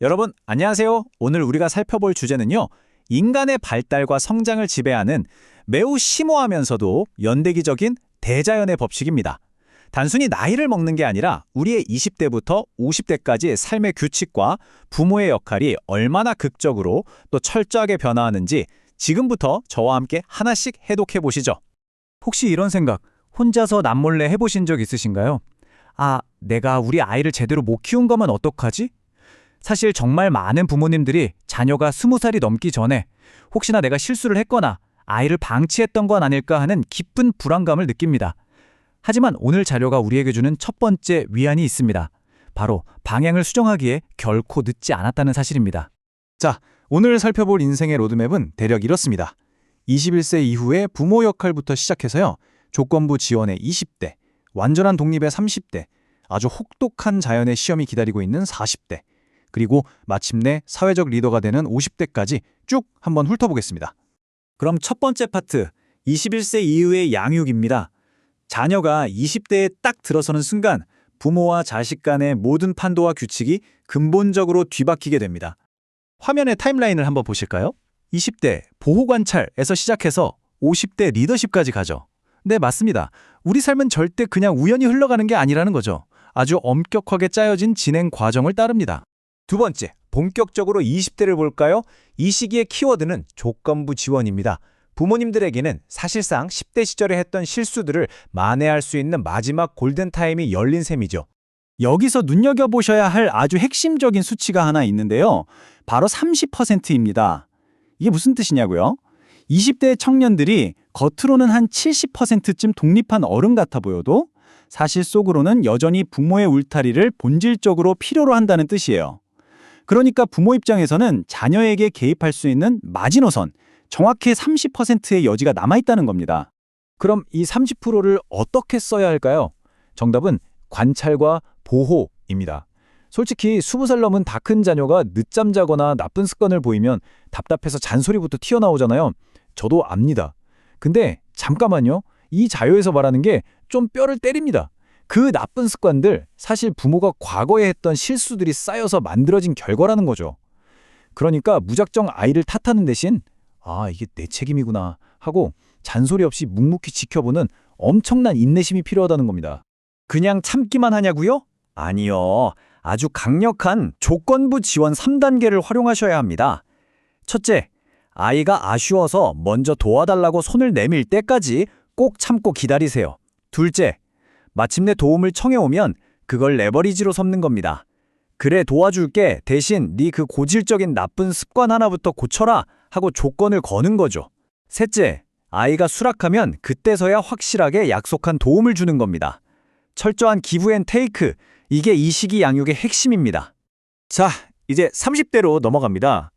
여러분, 안녕하세요. 오늘 우리가 살펴볼 주제는요. 인간의 발달과 성장을 지배하는 매우 심오하면서도 연대기적인 대자연의 법칙입니다. 단순히 나이를 먹는 게 아니라 우리의 20대부터 50대까지 삶의 규칙과 부모의 역할이 얼마나 극적으로 또 철저하게 변화하는지 지금부터 저와 함께 하나씩 해독해 보시죠. 혹시 이런 생각, 혼자서 남몰래 해보신 적 있으신가요? 아, 내가 우리 아이를 제대로 못 키운 거면 어떡하지? 사실 정말 많은 부모님들이 자녀가 20살이 넘기 전에 혹시나 내가 실수를 했거나 아이를 방치했던 건 아닐까 하는 깊은 불안감을 느낍니다. 하지만 오늘 자료가 우리에게 주는 첫 번째 위안이 있습니다. 바로 방향을 수정하기에 결코 늦지 않았다는 사실입니다. 자, 오늘 살펴볼 인생의 로드맵은 대략 이렇습니다. 21세 이후의 부모 역할부터 시작해서요. 조건부 지원의 20대, 완전한 독립의 30대, 아주 혹독한 자연의 시험이 기다리고 있는 40대, 그리고 마침내 사회적 리더가 되는 50대까지 쭉 한번 훑어보겠습니다. 그럼 첫 번째 파트, 21세 이후의 양육입니다. 자녀가 20대에 딱 들어서는 순간 부모와 자식 간의 모든 판도와 규칙이 근본적으로 뒤바뀌게 됩니다. 화면의 타임라인을 한번 보실까요? 20대 보호관찰에서 시작해서 50대 리더십까지 가죠. 네, 맞습니다. 우리 삶은 절대 그냥 우연히 흘러가는 게 아니라는 거죠. 아주 엄격하게 짜여진 진행 과정을 따릅니다. 두 번째, 본격적으로 20대를 볼까요? 이 시기의 키워드는 조건부 지원입니다. 부모님들에게는 사실상 10대 시절에 했던 실수들을 만회할 수 있는 마지막 골든타임이 열린 셈이죠. 여기서 눈여겨보셔야 할 아주 핵심적인 수치가 하나 있는데요. 바로 30%입니다. 이게 무슨 뜻이냐고요? 20대 청년들이 겉으로는 한 70%쯤 독립한 어른 같아 보여도 사실 속으로는 여전히 부모의 울타리를 본질적으로 필요로 한다는 뜻이에요. 그러니까 부모 입장에서는 자녀에게 개입할 수 있는 마지노선, 정확히 30%의 여지가 남아있다는 겁니다. 그럼 이 30%를 어떻게 써야 할까요? 정답은 관찰과 보호입니다. 솔직히 20살 넘은 다 큰 자녀가 늦잠 자거나 나쁜 습관을 보이면 답답해서 잔소리부터 튀어나오잖아요. 저도 압니다. 근데 잠깐만요. 이 자료에서 말하는 게 좀 뼈를 때립니다. 그 나쁜 습관들, 사실 부모가 과거에 했던 실수들이 쌓여서 만들어진 결과라는 거죠. 그러니까 무작정 아이를 탓하는 대신 아, 이게 내 책임이구나 하고 잔소리 없이 묵묵히 지켜보는 엄청난 인내심이 필요하다는 겁니다. 그냥 참기만 하냐고요? 아니요. 아주 강력한 조건부 지원 3단계를 활용하셔야 합니다. 첫째, 아이가 아쉬워서 먼저 도와달라고 손을 내밀 때까지 꼭 참고 기다리세요. 둘째, 마침내 도움을 청해오면 그걸 레버리지로 삼는 겁니다. 그래, 도와줄게. 대신 네 그 고질적인 나쁜 습관 하나부터 고쳐라 하고 조건을 거는 거죠. 셋째, 아이가 수락하면 그때서야 확실하게 약속한 도움을 주는 겁니다. 철저한 기브 앤 테이크, 이게 이 시기 양육의 핵심입니다. 자, 이제 30대로 넘어갑니다.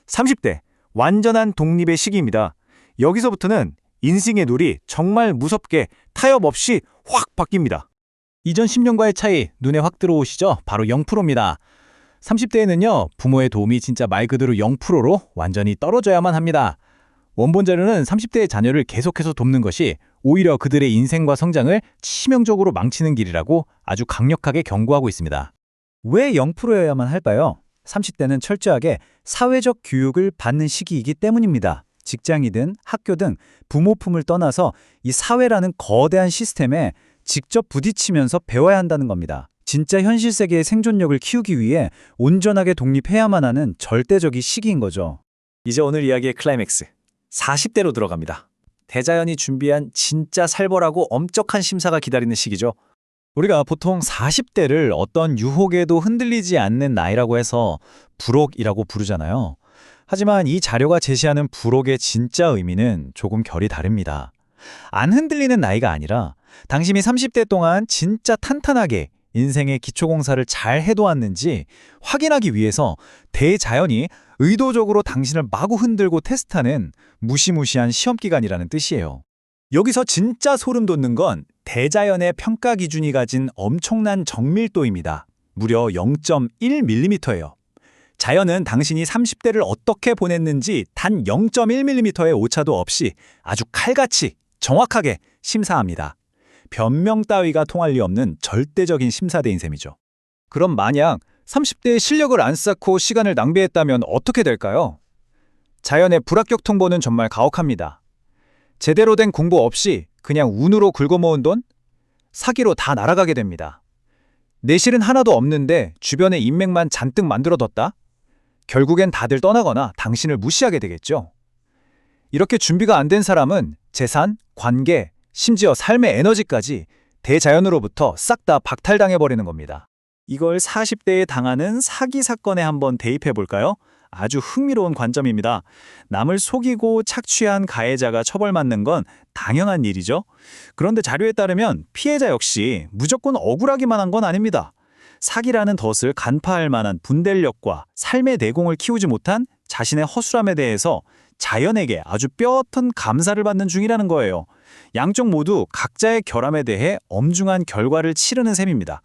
30대, 완전한 독립의 시기입니다. 여기서부터는 인생의 룰이 정말 무섭게 타협 없이 확 바뀝니다. 이전 10년과의 차이 눈에 확 들어오시죠? 바로 0%입니다. 30대에는요, 부모의 도움이 진짜 말 그대로 0%로 완전히 떨어져야만 합니다. 원본 자료는 30대의 자녀를 계속해서 돕는 것이 오히려 그들의 인생과 성장을 치명적으로 망치는 길이라고 아주 강력하게 경고하고 있습니다. 왜 0%여야만 할까요? 30대는 철저하게 사회적 교육을 받는 시기이기 때문입니다. 직장이든 학교 등 부모 품을 떠나서 이 사회라는 거대한 시스템에 직접 부딪히면서 배워야 한다는 겁니다. 진짜 현실 세계의 생존력을 키우기 위해 온전하게 독립해야만 하는 절대적인 시기인 거죠. 이제 오늘 이야기의 클라이맥스, 40대로 들어갑니다. 대자연이 준비한 진짜 살벌하고 엄격한 심사가 기다리는 시기죠. 우리가 보통 40대를 어떤 유혹에도 흔들리지 않는 나이라고 해서 불혹이라고 부르잖아요. 하지만 이 자료가 제시하는 불혹의 진짜 의미는 조금 결이 다릅니다. 안 흔들리는 나이가 아니라 당신이 30대 동안 진짜 탄탄하게 인생의 기초공사를 잘 해도왔는지 확인하기 위해서 대자연이 의도적으로 당신을 마구 흔들고 테스트하는 무시무시한 시험기간이라는 뜻이에요. 여기서 진짜 소름 돋는 건 대자연의 평가 기준이 가진 엄청난 정밀도입니다. 무려 0.1mm예요. 자연은 당신이 30대를 어떻게 보냈는지 단 0.1mm의 오차도 없이 아주 칼같이 정확하게 심사합니다. 변명 따위가 통할 리 없는 절대적인 심사대인 셈이죠. 그럼 만약 30대에 실력을 안 쌓고 시간을 낭비했다면 어떻게 될까요? 자연의 불합격 통보는 정말 가혹합니다. 제대로 된 공부 없이 그냥 운으로 긁어모은 돈? 사기로 다 날아가게 됩니다. 내실은 하나도 없는데 주변에 인맥만 잔뜩 만들어뒀다? 결국엔 다들 떠나거나 당신을 무시하게 되겠죠. 이렇게 준비가 안 된 사람은 재산, 관계, 심지어 삶의 에너지까지 대자연으로부터 싹 다 박탈당해버리는 겁니다. 이걸 40대에 당하는 사기 사건에 한번 대입해 볼까요? 아주 흥미로운 관점입니다. 남을 속이고 착취한 가해자가 처벌받는 건 당연한 일이죠. 그런데 자료에 따르면 피해자 역시 무조건 억울하기만 한 건 아닙니다. 사기라는 덫을 간파할 만한 분별력과 삶의 내공을 키우지 못한 자신의 허술함에 대해서 자연에게 아주 뼈아픈 감사를 받는 중이라는 거예요. 양쪽 모두 각자의 결함에 대해 엄중한 결과를 치르는 셈입니다.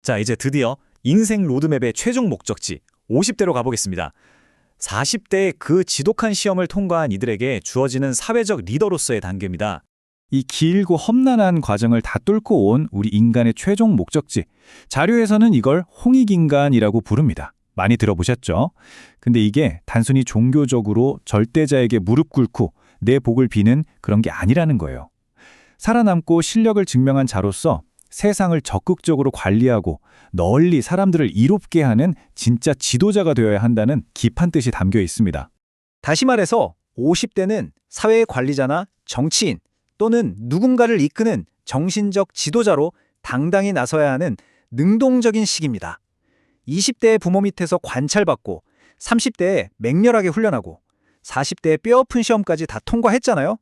자, 이제 드디어 인생 로드맵의 최종 목적지 50대로 가보겠습니다. 40대의 그 지독한 시험을 통과한 이들에게 주어지는 사회적 리더로서의 단계입니다. 이 길고 험난한 과정을 다 뚫고 온 우리 인간의 최종 목적지. 자료에서는 이걸 홍익인간이라고 부릅니다. 많이 들어보셨죠? 근데 이게 단순히 종교적으로 절대자에게 무릎 꿇고 내 복을 비는 그런 게 아니라는 거예요. 살아남고 실력을 증명한 자로서 세상을 적극적으로 관리하고 널리 사람들을 이롭게 하는 진짜 지도자가 되어야 한다는 깊은 뜻이 담겨 있습니다. 다시 말해서 50대는 사회의 관리자나 정치인 또는 누군가를 이끄는 정신적 지도자로 당당히 나서야 하는 능동적인 시기입니다. 20대의 부모 밑에서 관찰받고 30대에 맹렬하게 훈련하고 40대의 뼈아픈 시험까지 다 통과했잖아요.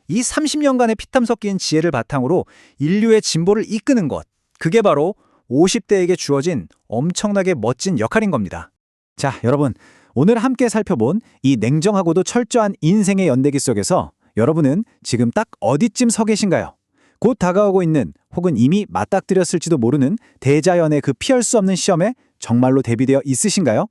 이 30년간의 피땀 섞인 지혜를 바탕으로 인류의 진보를 이끄는 것, 그게 바로 50대에게 주어진 엄청나게 멋진 역할인 겁니다. 자, 여러분, 오늘 함께 살펴본 이 냉정하고도 철저한 인생의 연대기 속에서 여러분은 지금 딱 어디쯤 서 계신가요? 곧 다가오고 있는 혹은 이미 맞닥뜨렸을지도 모르는 대자연의 그 피할 수 없는 시험에 정말로 대비되어 있으신가요?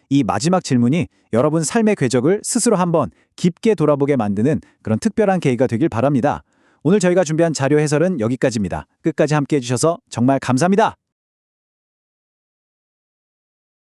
이 마지막 질문이 여러분 삶의 궤적을 스스로 한번 깊게 돌아보게 만드는 그런 특별한 계기가 되길 바랍니다. 오늘 저희가 준비한 자료 해설은 여기까지입니다. 끝까지 함께 해주셔서 정말 감사합니다.